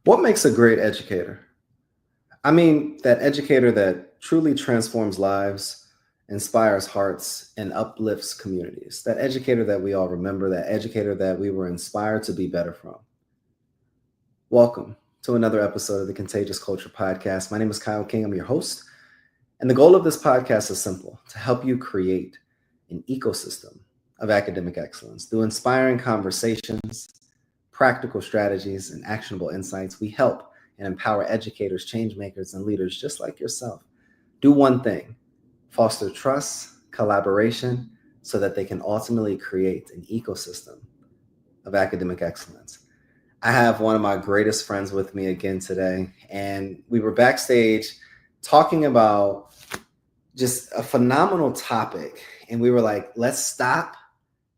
What makes a great educator? I mean, that educator that truly transforms lives, inspires hearts, and uplifts communities. That educator that we all remember, that educator that we were inspired to be better from. Welcome to another episode of the Contagious Culture Podcast. My name is Kyle King. I'm your host. And the goal of this podcast is simple: to help you create an ecosystem of academic excellence. Through inspiring conversations, practical strategies, and actionable insights, we help and empower educators, change makers, and leaders just like yourself. Do one thing: foster trust, collaboration, so that they can ultimately create an ecosystem of academic excellence. I have one of my greatest friends with me again today, and we were backstage talking about just a phenomenal topic. And we were like, let's stop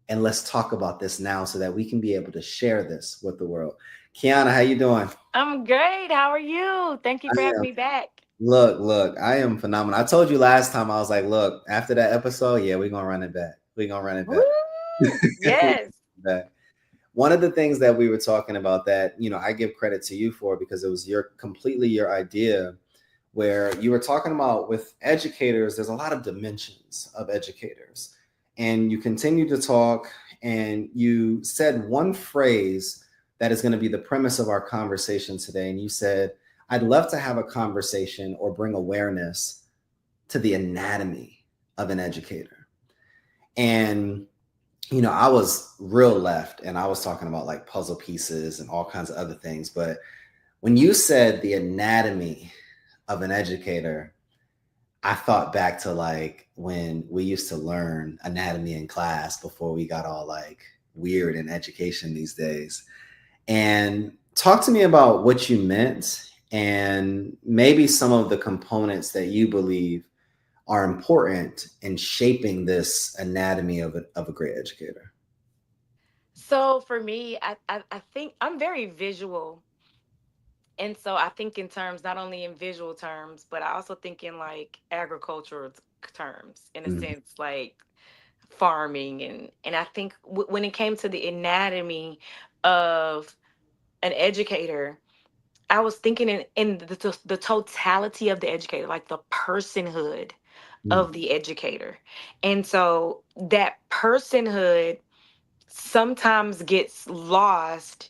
and let's talk about this now so that we can be able to share this with the world. Qiana, how you doing? I'm great. How are you? Thank you I for having am. me back. Look, I am phenomenal. I told you last time, I was like, look, after that episode, yeah, we're gonna run it back. We're gonna run it Woo! back. Yes. Back. One of the things that we were talking about that, I give credit to you for, because it was completely your idea, where you were talking about with educators, there's a lot of dimensions of educators. And you continue to talk, and you said one phrase that is going to be the premise of our conversation today. And you said, I'd love to have a conversation or bring awareness to the anatomy of an educator. And I was real left, and I was talking about like puzzle pieces and all kinds of other things. But when you said the anatomy of an educator, I thought back to like when we used to learn anatomy in class before we got all like weird in education these days. And talk to me about what you meant, and maybe some of the components that you believe are important in shaping this anatomy of a great educator. So for me, I think I'm very visual. And so I think in terms, not only in visual terms, but I also think in like agricultural terms, in a Mhm. sense, like farming. And I think when it came to the anatomy of an educator, I was thinking in the totality of the educator, like the personhood Mm. of the educator. And so that personhood sometimes gets lost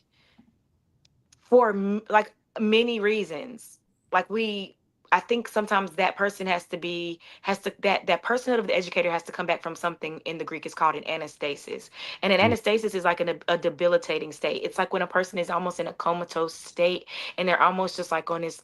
for like many reasons. Like I think sometimes that person has to that personhood of the educator has to come back from something. In the Greek is called an anastasis. And an Mm. anastasis is like a debilitating state. It's like when a person is almost in a comatose state, and they're almost just like on this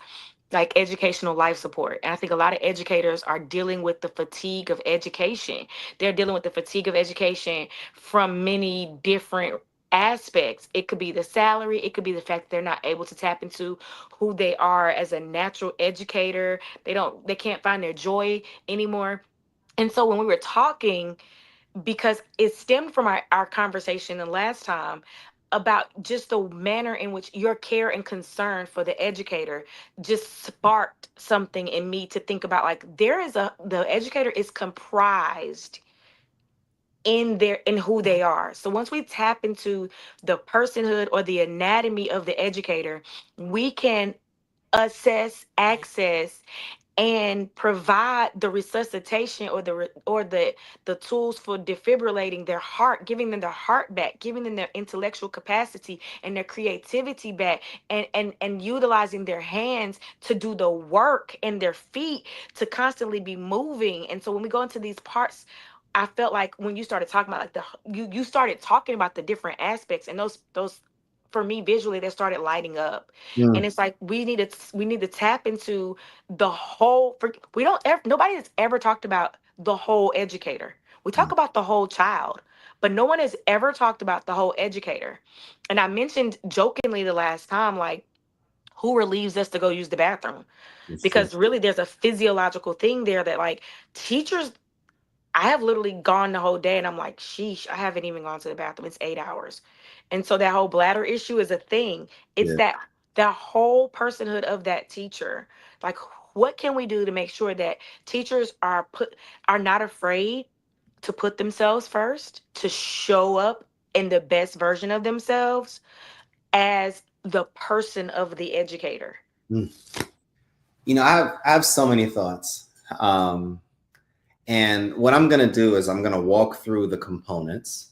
like educational life support. And I think a lot of educators are dealing with the fatigue of education. They're dealing with the fatigue of education from many different aspects. It could be the salary, it could be the fact that they're not able to tap into who they are as a natural educator. They can't find their joy anymore. And so when we were talking, because it stemmed from our conversation the last time about just the manner in which your care and concern for the educator just sparked something in me to think about, like, the educator is comprised in who they are. So once we tap into the personhood or the anatomy of the educator, we can assess, access, and provide the resuscitation or the tools for defibrillating their heart, giving them their heart back, giving them their intellectual capacity and their creativity back, and utilizing their hands to do the work and their feet to constantly be moving. And so when we go into these parts, I felt like when you started talking about like you started talking about the different aspects, and those for me visually they started lighting up. And Mm. it's like we need to tap into the whole. We don't ever, nobody has ever talked about the whole educator. We talk Mm. about the whole child, but no one has ever talked about the whole educator. And I mentioned jokingly the last time, like, who relieves us to go use the bathroom? It's true. Because really there's a physiological thing there that, like, teachers, I have literally gone the whole day and I'm like, sheesh, I haven't even gone to the bathroom. It's 8 hours. And so that whole bladder issue is a thing. It's Yeah. that whole personhood of that teacher. Like, what can we do to make sure that teachers are not afraid to put themselves first, to show up in the best version of themselves as the person of the educator? Mm. I have so many thoughts. Um, and what I'm going to do is I'm going to walk through the components.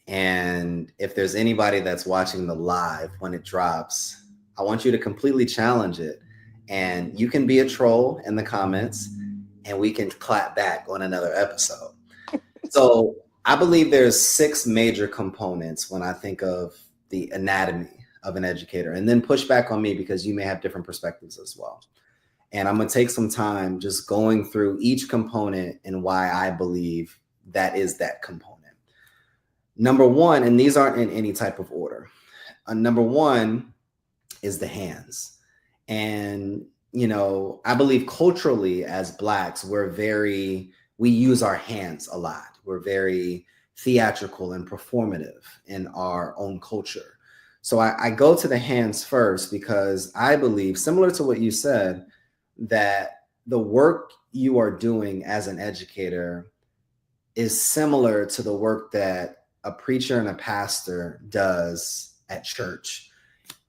And if there's anybody that's watching the live when it drops, I want you to completely challenge it. And you can be a troll in the comments and we can clap back on another episode. So I believe there's 6 major components when I think of the anatomy of an educator, and then push back on me because you may have different perspectives as well. And I'm going to take some time just going through each component and why I believe that is that component. Number one, and these aren't in any type of order. Number one is the hands. And, I believe culturally as Blacks, we use our hands a lot. We're very theatrical and performative in our own culture. So I go to the hands first because I believe, similar to what you said, that the work you are doing as an educator is similar to the work that a preacher and a pastor does at church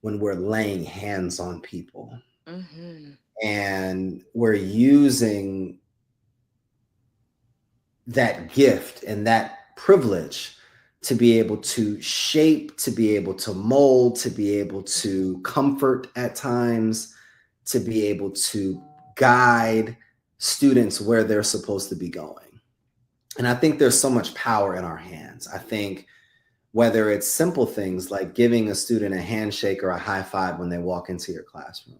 when we're laying hands on people. Mm-hmm. And we're using that gift and that privilege to be able to shape, to be able to mold, to be able to comfort at times, to be able to guide students where they're supposed to be going. And I think there's so much power in our hands. I think whether it's simple things like giving a student a handshake or a high five when they walk into your classroom,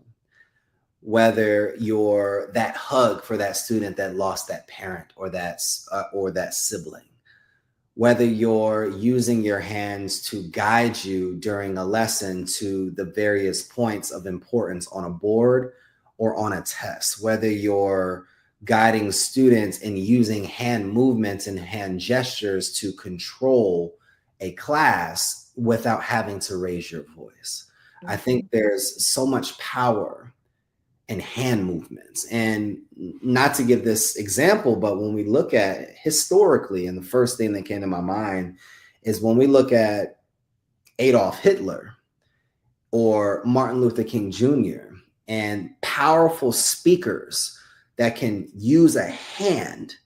whether you're that hug for that student that lost that parent or that sibling, whether you're using your hands to guide you during a lesson to the various points of importance on a board or on a test, whether you're guiding students in using hand movements and hand gestures to control a class without having to raise your voice. I think there's so much power in hand movements. And not to give this example, but when we look at historically, and the first thing that came to my mind is when we look at Adolf Hitler or Martin Luther King Jr. and powerful speakers that can use a hand.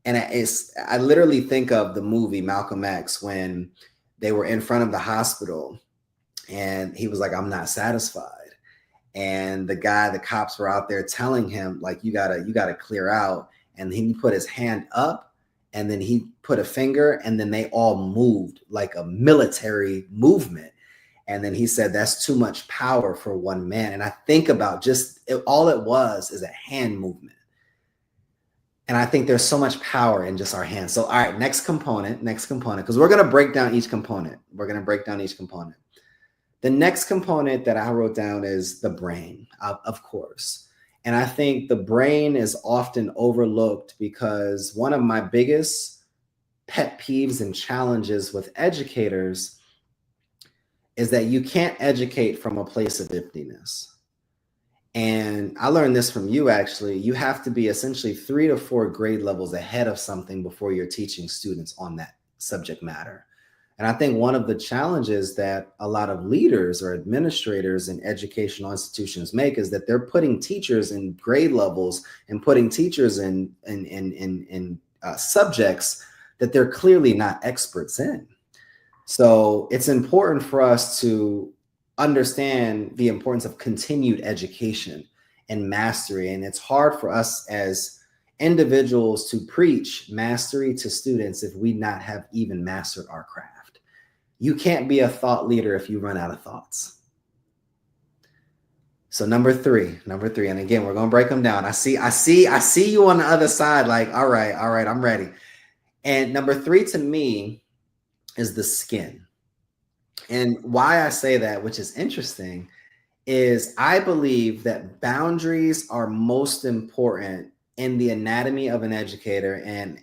And I literally think of the movie Malcolm X when they were in front of the hospital and he was like, "I'm not satisfied." And the cops were out there telling him, like, you gotta clear out. And he put his hand up and then he put a finger and then they all moved like a military movement. And then he said, that's too much power for one man. And I think about all it was is a hand movement. And I think there's so much power in just our hands. So, all right, next component, because we're going to break down each component. The next component that I wrote down is the brain, of course. And I think the brain is often overlooked because one of my biggest pet peeves and challenges with educators is that you can't educate from a place of emptiness. And I learned this from you, actually. You have to be essentially 3 to 4 grade levels ahead of something before you're teaching students on that subject matter. And I think one of the challenges that a lot of leaders or administrators in educational institutions make is that they're putting teachers in grade levels and putting teachers in subjects that they're clearly not experts in. So it's important for us to understand the importance of continued education and mastery. And it's hard for us as individuals to preach mastery to students if we not have even mastered our craft. You can't be a thought leader if you run out of thoughts. So number three, and again, we're going to break them down. I see you on the other side. Like, all right, I'm ready. And number 3 to me is the skin. And why I say that, which is interesting, is I believe that boundaries are most important in the anatomy of an educator. And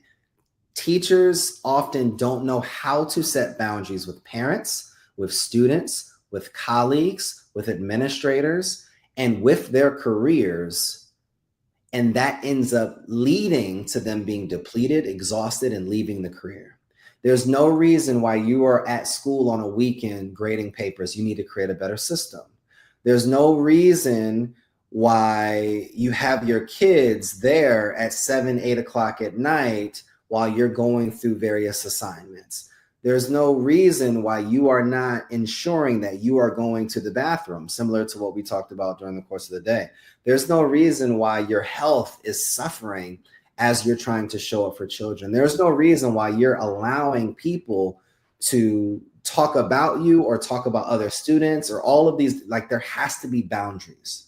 teachers often don't know how to set boundaries with parents, with students, with colleagues, with administrators, and with their careers. And that ends up leading to them being depleted, exhausted, and leaving the career. There's no reason why you are at school on a weekend grading papers. You need to create a better system. There's no reason why you have your kids there at 7, 8 o'clock at night while you're going through various assignments. There's no reason why you are not ensuring that you are going to the bathroom, similar to what we talked about during the course of the day. There's no reason why your health is suffering as you're trying to show up for children. There's no reason why you're allowing people to talk about you or talk about other students or all of these. Like, there has to be boundaries.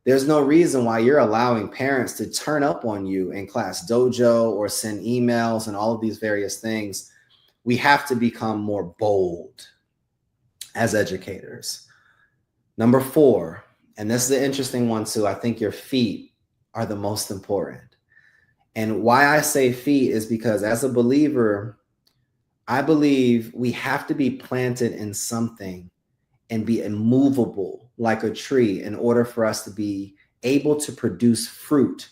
There's no reason why you're allowing parents to turn up on you in Class Dojo or send emails and all of these various things. We have to become more bold as educators. Number 4, and this is an interesting one too, I think your feet are the most important. And why I say feet is because as a believer, I believe we have to be planted in something and be immovable like a tree in order for us to be able to produce fruit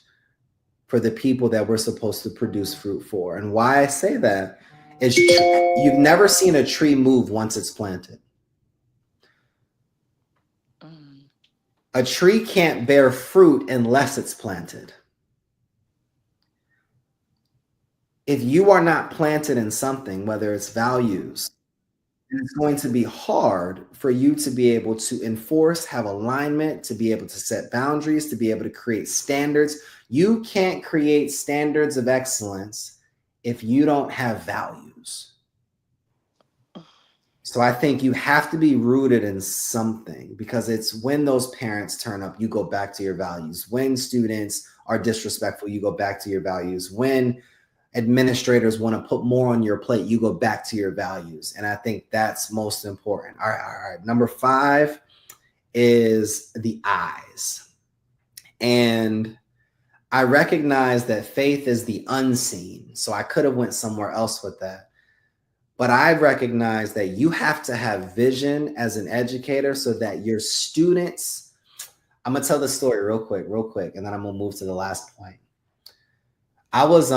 for the people that we're supposed to produce fruit for. And why I say that is you've never seen a tree move once it's planted. A tree can't bear fruit unless it's planted. If you are not planted in something, whether it's values, it's going to be hard for you to be able to enforce, have alignment, to be able to set boundaries, to be able to create standards. You can't create standards of excellence if you don't have values. So I think you have to be rooted in something, because it's when those parents turn up, you go back to your values. When students are disrespectful, you go back to your values. When administrators want to put more on your plate, you go back to your values. And I think that's most important. All right. Number 5 is the eyes. And I recognize that faith is the unseen. So I could have went somewhere else with that. But I recognize that you have to have vision as an educator so that your students, I'm going to tell the story real quick, and then I'm going to move to the last point. I was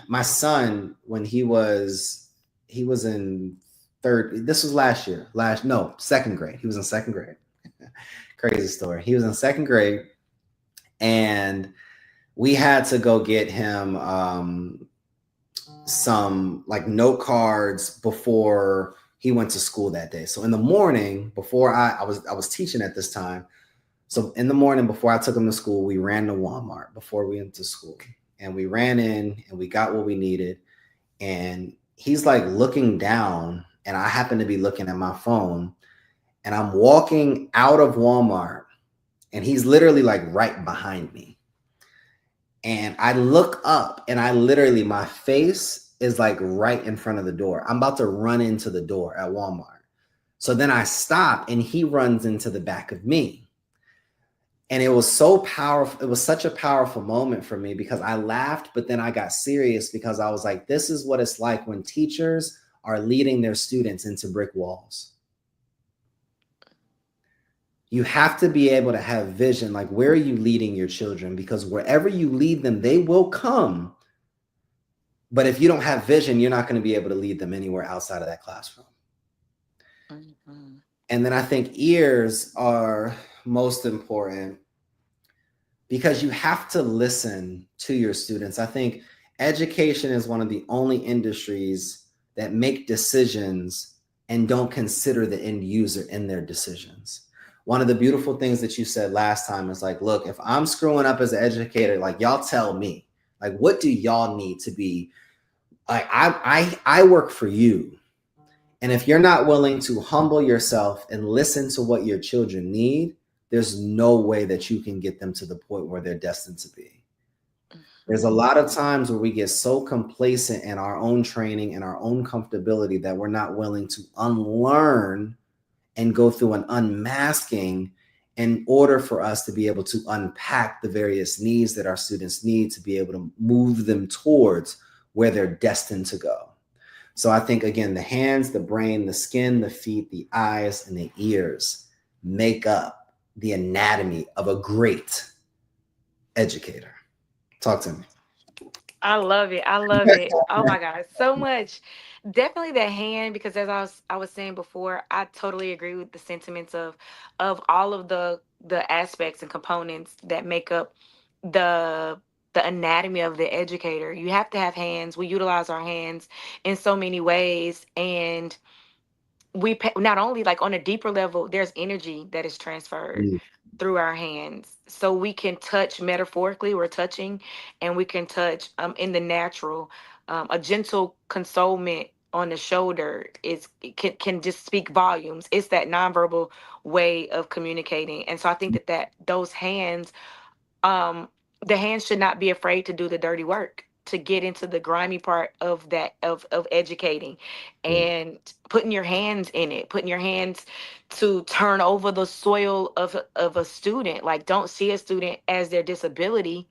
my son, when he was in this was last year, second grade. He was in second grade. Crazy story. He was in second grade, and we had to go get him some like note cards before he went to school that day. So in the morning, before I was teaching at this time. So in the morning before I took him to school, we ran to Walmart before we went to school. And we ran in and we got what we needed. And he's like looking down, and I happen to be looking at my phone, and I'm walking out of Walmart, and he's literally like right behind me. And I look up, and my face is like right in front of the door. I'm about to run into the door at Walmart. So then I stop, and he runs into the back of me. And it was so powerful. It was such a powerful moment for me, because I laughed, but then I got serious, because I was like, this is what it's like when teachers are leading their students into brick walls. You have to be able to have vision. Like, where are you leading your children? Because wherever you lead them, they will come. But if you don't have vision, you're not going to be able to lead them anywhere outside of that classroom. Mm-hmm. And then I think ears are most important, because you have to listen to your students. I think education is one of the only industries that make decisions and don't consider the end user in their decisions. One of the beautiful things that you said last time is like, look, if I'm screwing up as an educator, like, y'all tell me, like, what do y'all need to be? Like, I work for you. And if you're not willing to humble yourself and listen to what your children need, there's no way that you can get them to the point where they're destined to be. There's a lot of times where we get so complacent in our own training and our own comfortability that we're not willing to unlearn and go through an unmasking in order for us to be able to unpack the various needs that our students need to be able to move them towards where they're destined to go. So I think, again, the hands, the brain, the skin, the feet, the eyes, and the ears make up the anatomy of a great educator. Talk to me. I love it. I love it. Oh my God, so much. Definitely the hand, because as I was saying before, I totally agree with the sentiments of all of the aspects and components that make up the the anatomy of the educator. You have to have hands. We utilize our hands in so many ways, and not only like on a deeper level, there's energy that is transferred Mm, through our hands, so we can touch metaphorically, we're touching, and we can touch in the natural. A gentle consolement on the shoulder can just speak volumes. It's that nonverbal way of communicating, and so I think that those hands, um the hands should not be afraid to do the dirty work, to get into the grimy part of that, of educating, mm, and putting your hands in it, putting your hands to turn over the soil of a student. Like, don't see a student as their disability,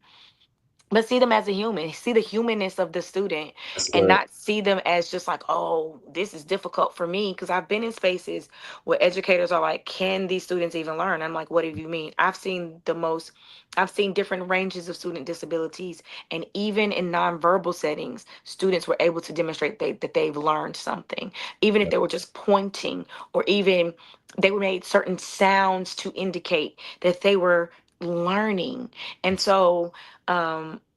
but see them as a human, see the humanness of the student, that's and good. not see them as just like, oh, this is difficult for me. Because I've been in spaces where educators are like, can these students even learn? I'm like, what do you mean? I've seen different ranges of student disabilities, and even in nonverbal settings, students were able to demonstrate that they've learned something, even if Yeah. they were just pointing, or even they were made certain sounds to indicate that they were learning. And so,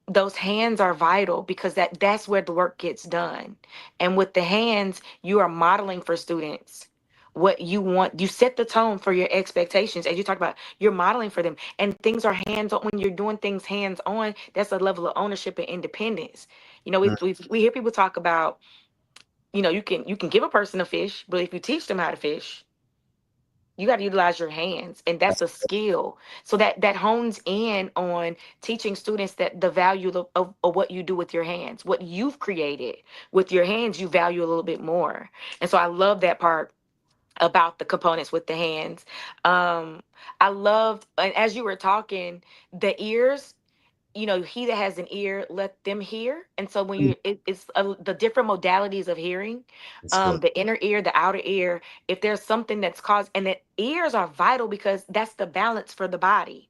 those hands are vital, because that's where the work gets done. And with the hands, you are modeling for students what you want. You set the tone for your expectations, as you talk about. You're modeling for them, and things are hands on. When you're doing things hands on, that's a level of ownership and independence. Mm, We hear people talk about, you can give a person a fish, but if you teach them how to fish, you got to utilize your hands, and that's that's a skill. So that hones in on teaching students that the value of what you do with your hands, what you've created with your hands, you value a little bit more. And so I love that part about the components with the hands. um I loved, and as you were talking, the ears, he that has an ear, let them hear. And so when mm, it's the different modalities of hearing, that's good. the inner ear, the outer ear, if there's something that's caused, and that ears are vital because that's the balance for the body.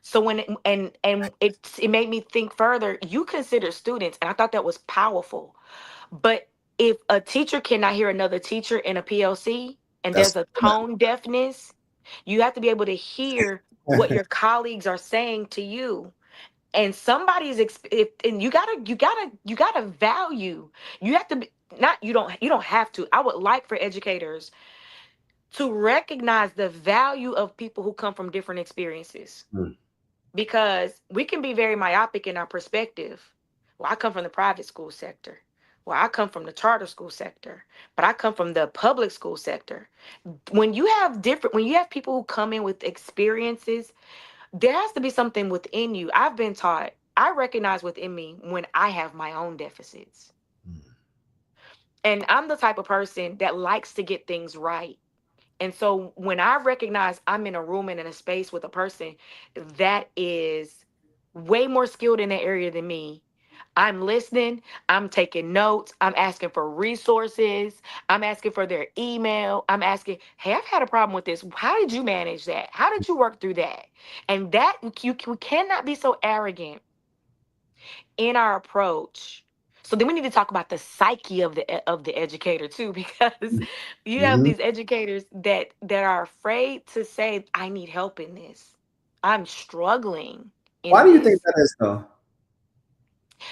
So when it made me think further. You consider students, and I thought that was powerful. But if a teacher cannot hear another teacher in a PLC, and That's there's a tone deafness, you have to be able to hear what your colleagues are saying to you. And and you gotta value. You have to be, not you don't have to. I would like for educators to recognize the value of people who come from different experiences, mm, because we can be very myopic in our perspective. Well, I come from the private school sector. Well, I come from the charter school sector, but I come from the public school sector. When you have people who come in with experiences, there has to be something within you. I've been taught, I recognize within me when I have my own deficits. mm, And I'm the type of person that likes to get things right. And so when I recognize I'm in a room and in a space with a person that is way more skilled in that area than me, I'm listening, I'm taking notes, I'm asking for resources, I'm asking for their email, I'm asking, hey, I've had a problem with this. How did you manage that? How did you work through that? And that we cannot be so arrogant in our approach. So then we need to talk about the psyche of the educator too, because mm, you have mhm. these educators that are afraid to say, I need help in this. I'm struggling Why in do you think this. that is though?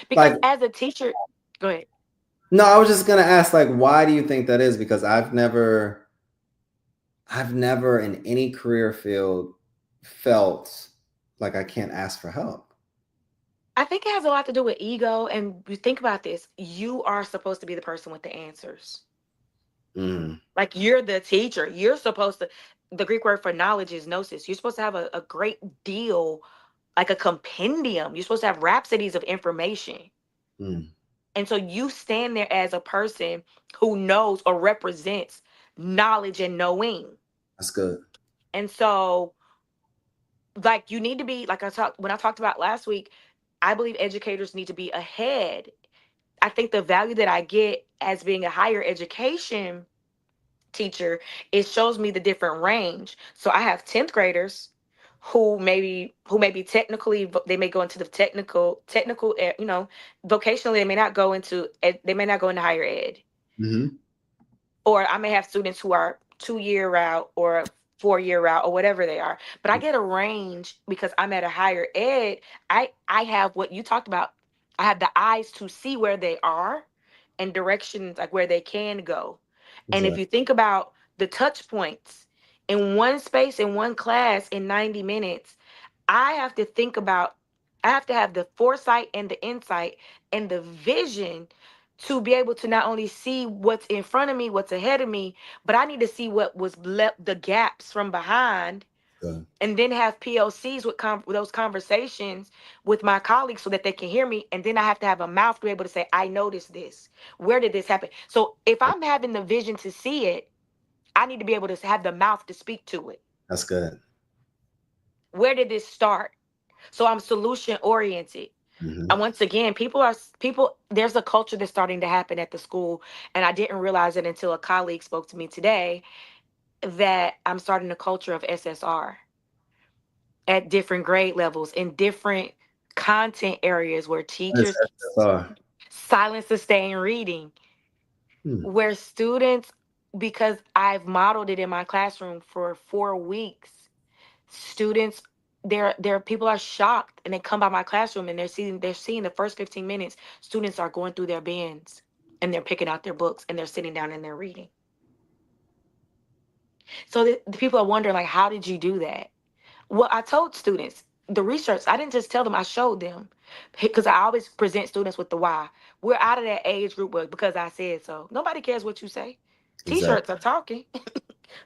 Because Like, as a teacher, go ahead. no, I was just gonna ask, like, why do you think that is? Because I've never in any career field felt like I can't ask for help. I think it has a lot to do with ego. And you think about this, you are supposed to be the person with the answers. Mm, Like, you're the teacher. You're supposed to, the Greek word for knowledge is gnosis. You're supposed to have a great deal, like a compendium. You're supposed to have rhapsodies of information. mm, And so you stand there as a person who knows or represents knowledge and knowing. that's good. And so, like, you need to be, like, when I talked about last week, I believe educators need to be ahead. I think the value that I get as being a higher education teacher, it shows me the different range. So I have 10th graders who maybe technically they may go into the technical vocationally they may not go into they may not go into higher ed. Hmm. Or I may have students who are 2 year route or 4 year route or whatever they are. But I get a range because I'm at a higher ed. I have what you talked about. I have the eyes to see where they are and directions like where they can go. And if Exactly. you think about the touch points in one space in one class in 90 minutes, I have to think about, I have to have the foresight and the insight and the vision to be able to not only see what's in front of me, what's ahead of me, but I need to see what was left, the gaps from behind, Good. and then have PLCs with those conversations with my colleagues so that they can hear me. And then I have to have a mouth to be able to say, I noticed this. Where did this happen? So if I'm having the vision to see it, I need to be able to have the mouth to speak to it. That's good. Where did this start? So I'm solution oriented. Hmm. And once again, people there's a culture that's starting to happen at the school, and I didn't realize it until a colleague spoke to me today that I'm starting a culture of SSR at different grade levels in different content areas where What is teachers SSR? silent sustained reading, Hmm. where students, because I've modeled it in my classroom for 4 weeks, students, there people are shocked and they come by my classroom and they're seeing the first 15 minutes students are going through their bins and they're picking out their books and they're sitting down and they're reading. So the people are wondering, like, how did you do that? Well, I told students the research. I didn't just tell them, I showed them, because I always present students with the why. We're out of that age group because I said so. Nobody cares what you say. Exactly. T-shirts are talking.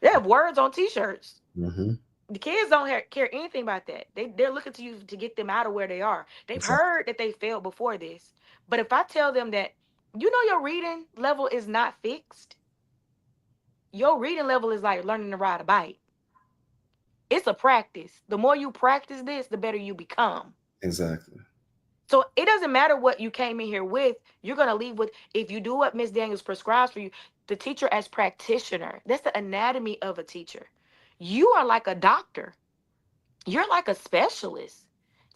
They have words on T-shirts. Hmm. The kids don't care anything about that. They're looking to you to get them out of where they are. They've Exactly. heard that they failed before this. But if I tell them that, your reading level is not fixed. Your reading level is like learning to ride a bike. It's a practice. The more you practice this, the better you become. Exactly. So it doesn't matter what you came in here with. You're gonna leave with, if you do what Miss Daniels prescribes for you, the teacher as practitioner. That's the anatomy of a teacher. You are like a doctor. You're like a specialist.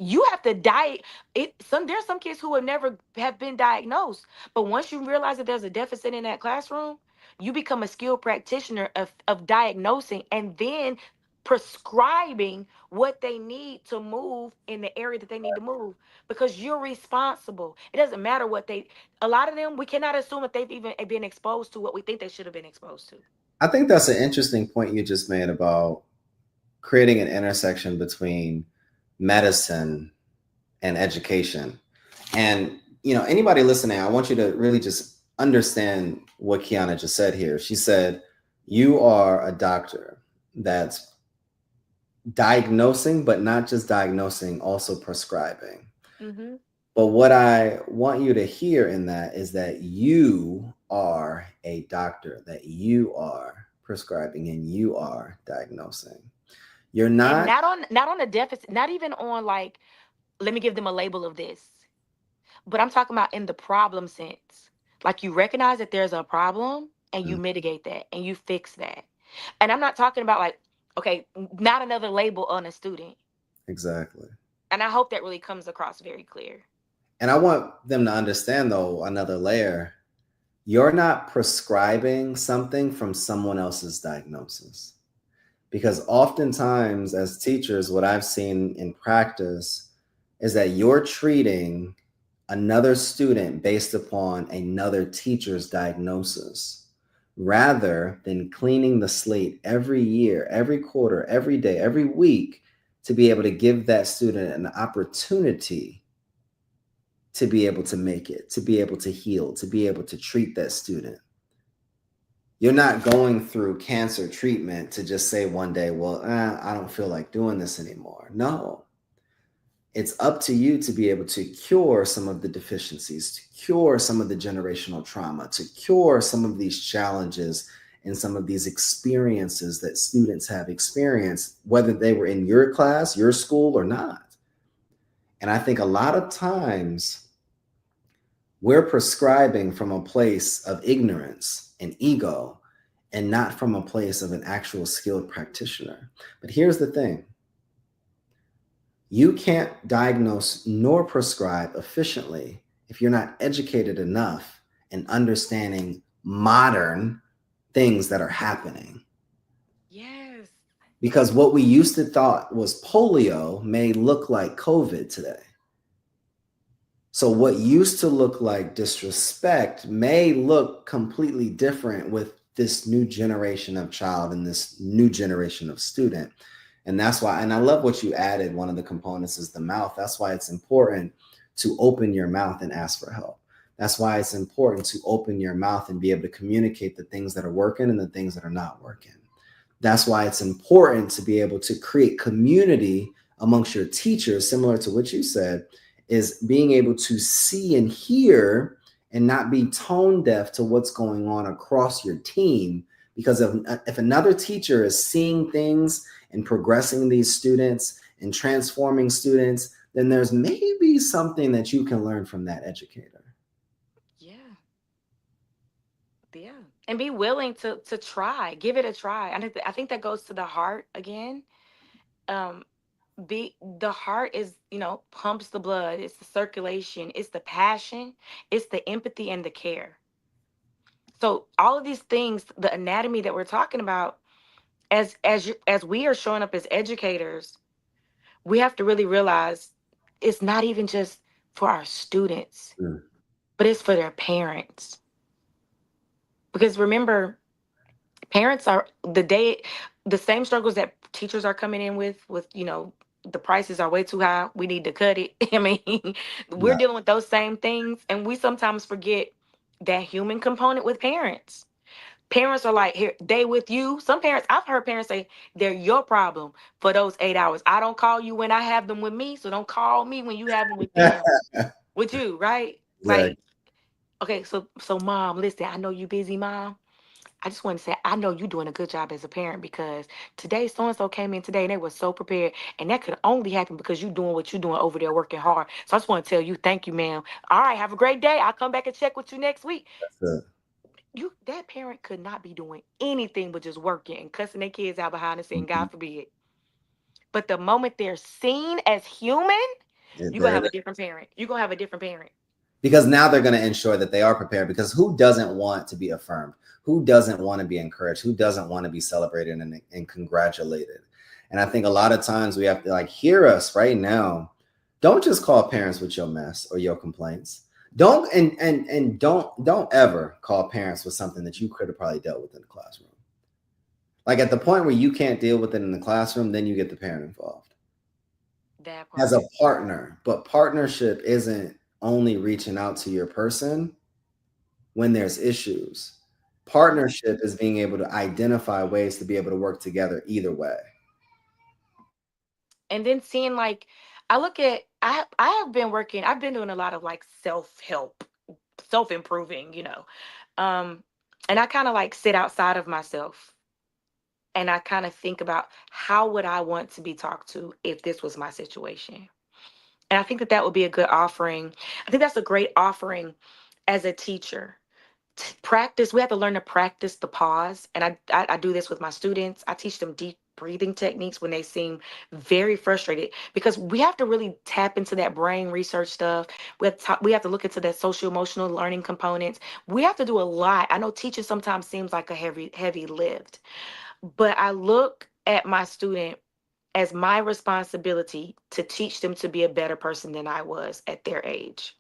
You have to diet it. There's some kids who have been diagnosed, but once you realize that there's a deficit in that classroom, you become a skilled practitioner of diagnosing and then prescribing what they need to move in the area that they need to move, because you're responsible. It doesn't matter what a lot of them, we cannot assume that they've even been exposed to what we think they should have been exposed to. I think that's an interesting point you just made about creating an intersection between medicine and education. And anybody listening, I want you to really just understand what Qiana just said here. She said, you are a doctor that's diagnosing, but not just diagnosing, also prescribing. Mm-hmm. But what I want you to hear in that is that you are a doctor, that you are prescribing and you are diagnosing. You're And not not on a deficit, not even on like, let me give them a label of this. But I'm talking about in the problem sense. Like, you recognize that there's a problem and you mm, mitigate that and you fix that. And I'm not talking about like, okay, not another label on a student. exactly. And I hope that really comes across very clear. And I want them to understand, though, another layer. You're not prescribing something from someone else's diagnosis. Because oftentimes, as teachers, what I've seen in practice is that you're treating another student based upon another teacher's diagnosis rather than cleaning the slate every year, every quarter, every day, every week to be able to give that student an opportunity to be able to make it, to be able to heal, to be able to treat that student. You're not going through cancer treatment to just say one day, well, I don't feel like doing this anymore. No, it's up to you to be able to cure some of the deficiencies, to cure some of the generational trauma, to cure some of these challenges and some of these experiences that students have experienced, whether they were in your class, your school, or not. And I think a lot of times we're prescribing from a place of ignorance and ego and not from a place of an actual skilled practitioner. But here's the thing. You can't diagnose nor prescribe efficiently if you're not educated enough in understanding modern things that are happening. Yes. Because what we used to thought was polio may look like COVID today. So what used to look like disrespect may look completely different with this new generation of child and this new generation of student. And that's why, and I love what you added. One of the components is the mouth. That's why it's important to open your mouth and ask for help. That's why it's important to open your mouth and be able to communicate the things that are working and the things that are not working. That's why it's important to be able to create community amongst your teachers, similar to what you said, is being able to see and hear and not be tone deaf to what's going on across your team. Because if another teacher is seeing things and progressing these students and transforming students, then there's maybe something that you can learn from that educator. Yeah. Yeah. And be willing to try. Give it a try. I think that goes to the heart again. Um be the heart is, pumps the blood, it's the circulation, it's the passion, it's the empathy and the care. So all of these things, the anatomy that we're talking about, as we are showing up as educators, we have to really realize it's not even just for our students, Mm. but it's for their parents. Because remember, parents are the same struggles that teachers are coming in with, the prices are way too high, we need to cut it. I mean, we're Right. dealing with those same things, and we sometimes forget that human component with parents. Parents are like, here, they with you. Some parents, I've heard parents say, they're your problem for those 8 hours. I don't call you when I have them with me, so don't call me when you have them with them. With you, right? Exactly. Like, okay, so mom, listen, I know you busy, mom. I just want to say, I know you're doing a good job as a parent, because today so and so came in today and they were so prepared, and that could only happen because you doing what you're doing over there, working hard. So I just want to tell you, thank you, ma'am. All right, have a great day. I'll come back and check with you next week. That's it. That parent could not be doing anything but just working and cussing their kids out behind the scene, God forbid. But the moment they're seen as human, you're gonna There it have a is. different parent. You're gonna have a different parent. Because now they're going to ensure that they are prepared. Because who doesn't want to be affirmed? Who doesn't want to be encouraged? Who doesn't want to be celebrated and congratulated? And I think a lot of times we have to like hear us right now. Don't just call parents with your mess or your complaints. Don't and don't ever call parents with something that you could have probably dealt with in the classroom. Like at the point where you can't deal with it in the classroom, then you get the parent involved That as a part. partner. But partnership isn't only reaching out to your person when there's issues. Mhm. Partnership is being able to identify ways to be able to work together either way. And then seeing, like, I have been working, I've been doing a lot of like self-help, self-improving, Um, and I kind of like sit outside of myself, and I kind of think about how would I want to be talked to if this was my situation. And I think that that would be a good offering. I think that's a great offering as a teacher. Practice, we have to learn to practice the pause. And I do this with my students. I teach them deep breathing techniques when they seem very frustrated, because we have to really tap into that brain research stuff. We have to look into that social emotional learning components. We have to do a lot. I know teaching sometimes seems like a heavy lift, but I look at my student as my responsibility to teach them to be a better person than I was at their age,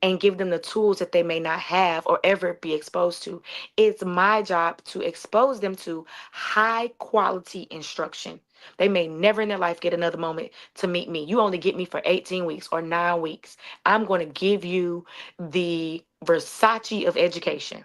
and give them the tools that they may not have or ever be exposed to. It's my job to expose them to high quality instruction. They may never in their life get another moment to meet me. You only get me for 18 weeks or 9 weeks. I'm going to give you the Versace of education,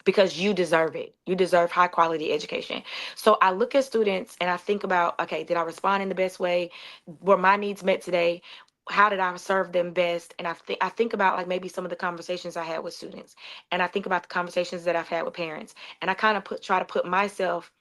because you deserve it. You deserve high quality education. So I look at students and I think about, okay, did I respond in the best way? Were my needs met today? How did I serve them best? And I think about like maybe some of the conversations I had with students, and I think about the conversations that I've had with parents, and I kind of try to put myself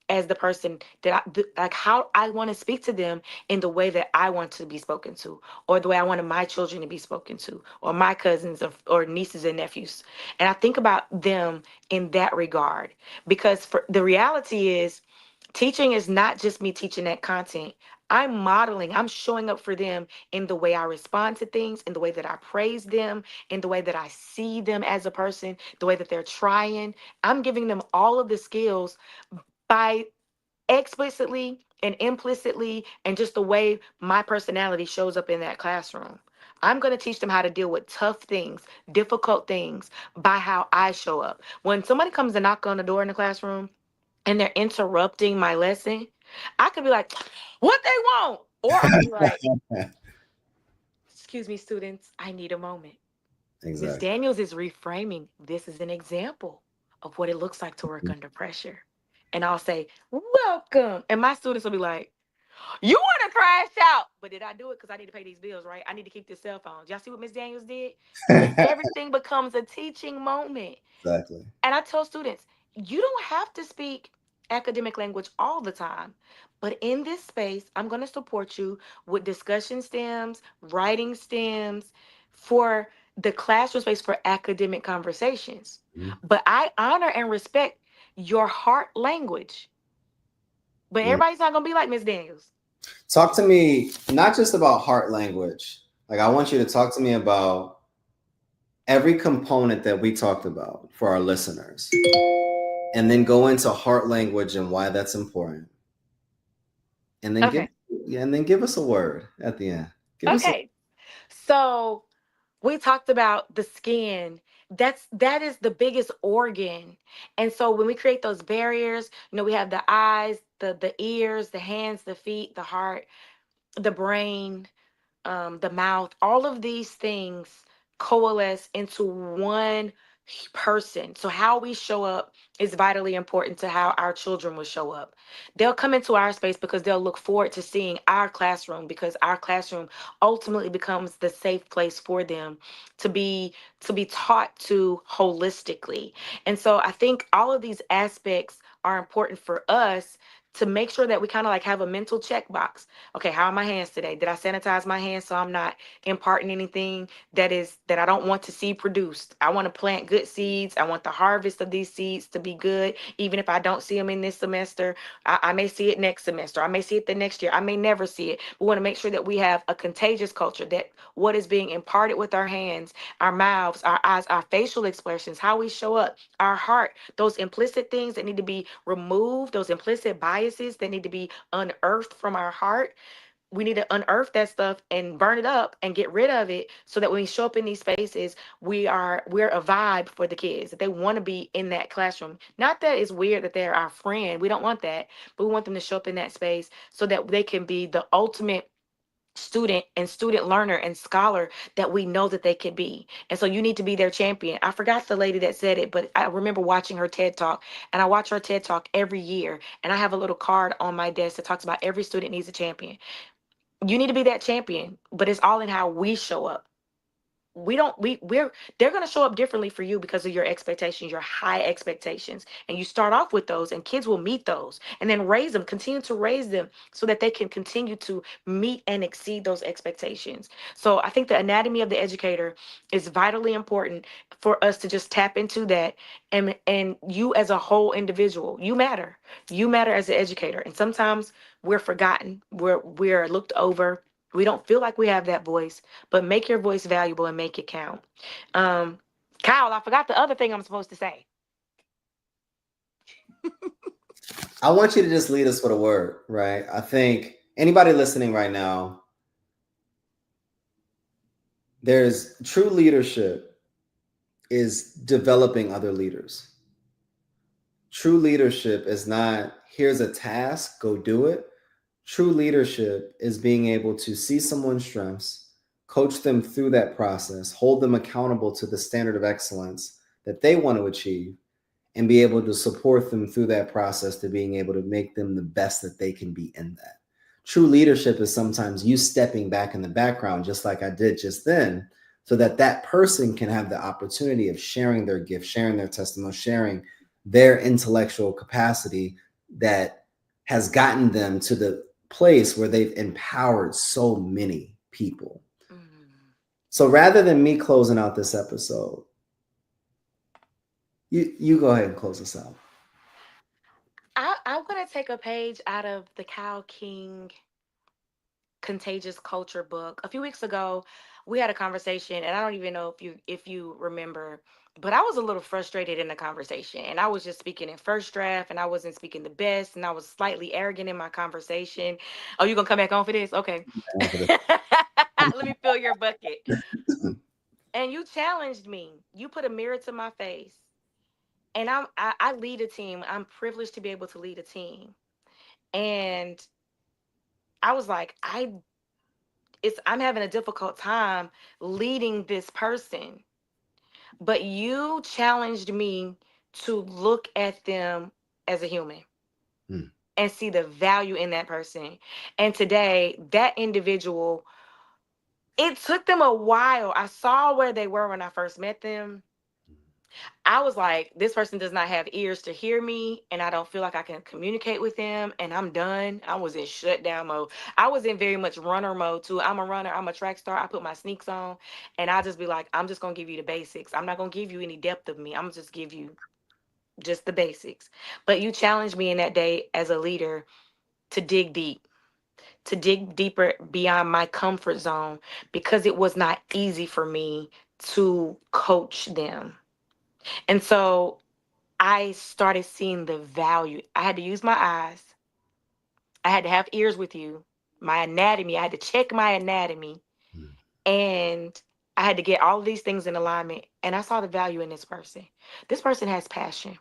as the person that like how I want to speak to them in the way that I want to be spoken to, or the way I wanted my children to be spoken to, or my cousins, or nieces and nephews. And I think about them in that regard, because for the reality is, Teaching is not just me teaching that content. I'm modeling, I'm showing up for them in the way I respond to things, in the way that I praise them, in the way that I see them as a person, the way that they're trying. I'm giving them all of the skills by explicitly and implicitly, and just the way my personality shows up in that classroom. I'm going to teach them how to deal with tough things, difficult things by how I show up. When somebody comes to knock on the door in the classroom and they're interrupting my lesson, I could be like, what they want? Or I could be like, excuse me, students, I need a moment. Ms. Exactly. Daniels is reframing. This is an example of what it looks like to work under pressure. And I'll say, welcome. And my students will be like, you want to crash out. But did I do it? Because I need to pay these bills, right? I need to keep this cell phone. Y'all see what Miss Daniels did? And everything becomes a teaching moment. Exactly. And I tell students, you don't have to speak academic language all the time. But in this space, I'm going to support you with discussion stems, writing stems for the classroom space for academic conversations. Mhm. But I honor and respect your heart language. But Mhm. everybody's not going to be like Miss Daniels. Talk to me not just about heart language. Like I want you to talk to me about every component that we talked about for our listeners, and then go into heart language and why that's important. And then give Okay. yeah, and then give us a word at the end. Give us a Okay. So we talked about the skin. That is the biggest organ. And so when we create those barriers, we have the eyes, the ears, the hands, the feet, the heart, the brain, the mouth, all of these things coalesce into one person. So, how we show up is vitally important to how our children will show up. They'll come into our space because they'll look forward to seeing our classroom, because our classroom ultimately becomes the safe place for them to be taught to holistically. And so I think all of these aspects are important for us to make sure that we kind of like have a mental checkbox. Okay, how are my hands today? Did I sanitize my hands so I'm not imparting anything that I don't want to see produced? I want to plant good seeds. I want the harvest of these seeds to be good, even if I don't see them in this semester. I may see it next semester. I may see it the next year. I may never see it. We want to make sure that we have a contagious culture, that what is being imparted with our hands, our mouths, our eyes, our facial expressions, how we show up, our heart, those implicit things that need to be removed, those implicit biases that need to be unearthed from our heart. We need to unearth that stuff and burn it up and get rid of it, so that when we show up in these spaces, we're a vibe for the kids, that they want to be in that classroom. Not that it's weird that they're our friend, we don't want that, but we want them to show up in that space so that they can be the ultimate student and student learner and scholar that we know that they could be. And so you need to be their champion. I forgot the lady that said it, but I remember watching her TED talk, and I watch her TED talk every year, and I have a little card on my desk that talks about every student needs a champion. You need to be that champion, but it's all in how we show up. We don't we're They're going to show up differently for you because of your expectations, your high expectations, and you start off with those, and kids will meet those and then raise them, continue to raise them so that they can continue to meet and exceed those expectations. So I think the anatomy of the educator is vitally important for us to just tap into that. And you as a whole individual, you matter as an educator. And sometimes we're forgotten, we're looked over, we don't feel like we have that voice, but make your voice valuable and make it count. Um, Kyle, I forgot the other thing I'm supposed to say. I want you to just lead us with a word, right? I think anybody listening right now, there's true leadership is developing other leaders. True leadership is not here's a task, go do it. True leadership is being able to see someone's strengths, coach them through that process, hold them accountable to the standard of excellence that they want to achieve, and be able to support them through that process to being able to make them the best that they can be in that. True leadership is sometimes you stepping back in the background, just like I did just then, so that that person can have the opportunity of sharing their gift, sharing their testimony, sharing their intellectual capacity that has gotten them to the place where they've empowered so many people. Mm. So rather than me closing out this episode, you go ahead and close us out. I'm gonna take a page out of the Kyle King Contagious Culture book. A few weeks ago, we had a conversation, and I don't even know if you remember, but I was a little frustrated in the conversation, and I was just speaking in first draft, and I wasn't speaking the best, and I was slightly arrogant in my conversation. Oh, you gonna come back on for this? Okay. Let me fill your bucket. And you challenged me. You put a mirror to my face, and I lead a team. I'm privileged to be able to lead a team, and I was like, I'm having a difficult time leading this person. But you challenged me to look at them as a human Mm. and see the value in that person. And today, that individual, it took them a while. I saw where they were when I first met them. I was like, this person does not have ears to hear me, and I don't feel like I can communicate with them, and I'm done. I was in shutdown mode. I was in very much runner mode too. I'm a runner, I'm a track star. I put my sneaks on, and I just be like, I'm just gonna give you the basics. I'm not gonna give you any depth of me. I'm just give you just the basics. But you challenged me in that day as a leader to dig deep, to dig deeper beyond my comfort zone because it was not easy for me to coach them. And so I started seeing the value. I had to use my eyes. I had to have ears with you. My anatomy, I had to check my anatomy. Mm. And I had to get all of these things in alignment. And I saw the value in this person. This person has passion.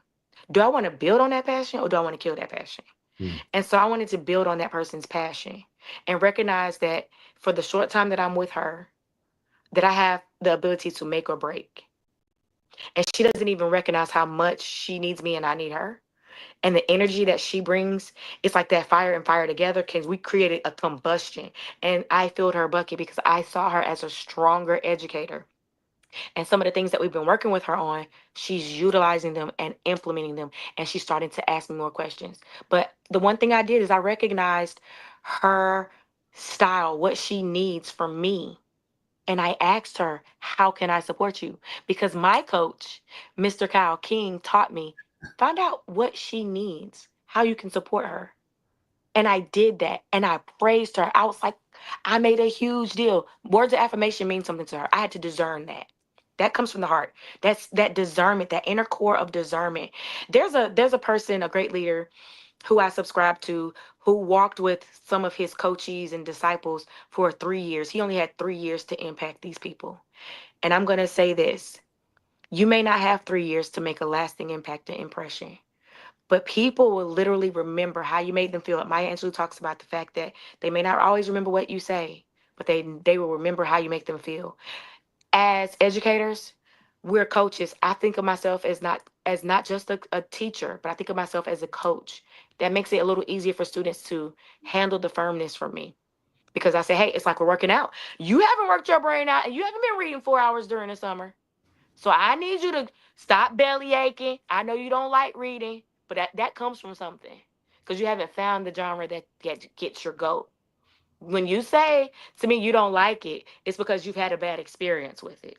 Do I want to build on that passion or do I want to kill that passion? Mm. And so I wanted to build on that person's passion and recognize that for the short time that I'm with her, that I have the ability to make or break. And she doesn't even recognize how much she needs me and I need her. And the energy that she brings, it's like that fire and fire together because we created a combustion. And I filled her bucket because I saw her as a stronger educator. And some of the things that we've been working with her on, she's utilizing them and implementing them. And she's starting to ask me more questions. But the one thing I did is I recognized her style, what she needs from me. And I asked her, how can I support you? Because my coach, Mr. Kyle King, taught me, find out what she needs, how you can support her. And I did that and I praised her. I was like, I made a huge deal. Words of affirmation mean something to her. I had to discern that. That comes from the heart. That's that discernment, that inner core of discernment. There's a person, a great leader who I subscribe to, who walked with some of his coachees and disciples for 3 years. He only had 3 years to impact these people. And I'm going to say this, you may not have 3 years to make a lasting impact and impression, but people will literally remember how you made them feel. Maya Angelou talks about the fact that they may not always remember what you say, but they will remember how you make them feel. As educators, we're coaches. I think of myself as not just a teacher, but I think of myself as a coach. That makes it a little easier for students to handle the firmness from me. Because I say, hey, it's like we're working out. You haven't worked your brain out and you haven't been reading 4 hours during the summer. So I need you to stop belly aching. I know you don't like reading, but that comes from something. Because you haven't found the genre that gets your goat. When you say to me you don't like it, it's because you've had a bad experience with it.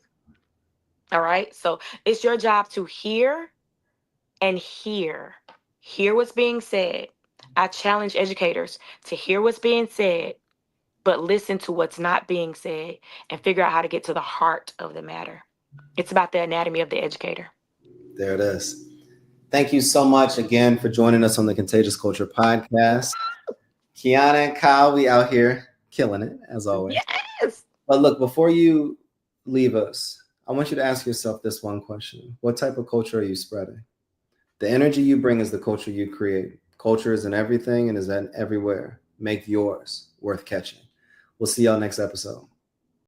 All right. So it's your job to hear and hear. Hear what's being said. I challenge educators to hear what's being said, but listen to what's not being said and figure out how to get to the heart of the matter. It's about the anatomy of the educator. There it is. Thank you so much again for joining us on the Contagious Culture podcast. Qiana and Kyle, we out here killing it as always. Yes. But look, before you leave us, I want you to ask yourself this one question. What type of culture are you spreading? The energy you bring is the culture you create. Culture is in everything and is in everywhere. Make yours worth catching. We'll see y'all next episode.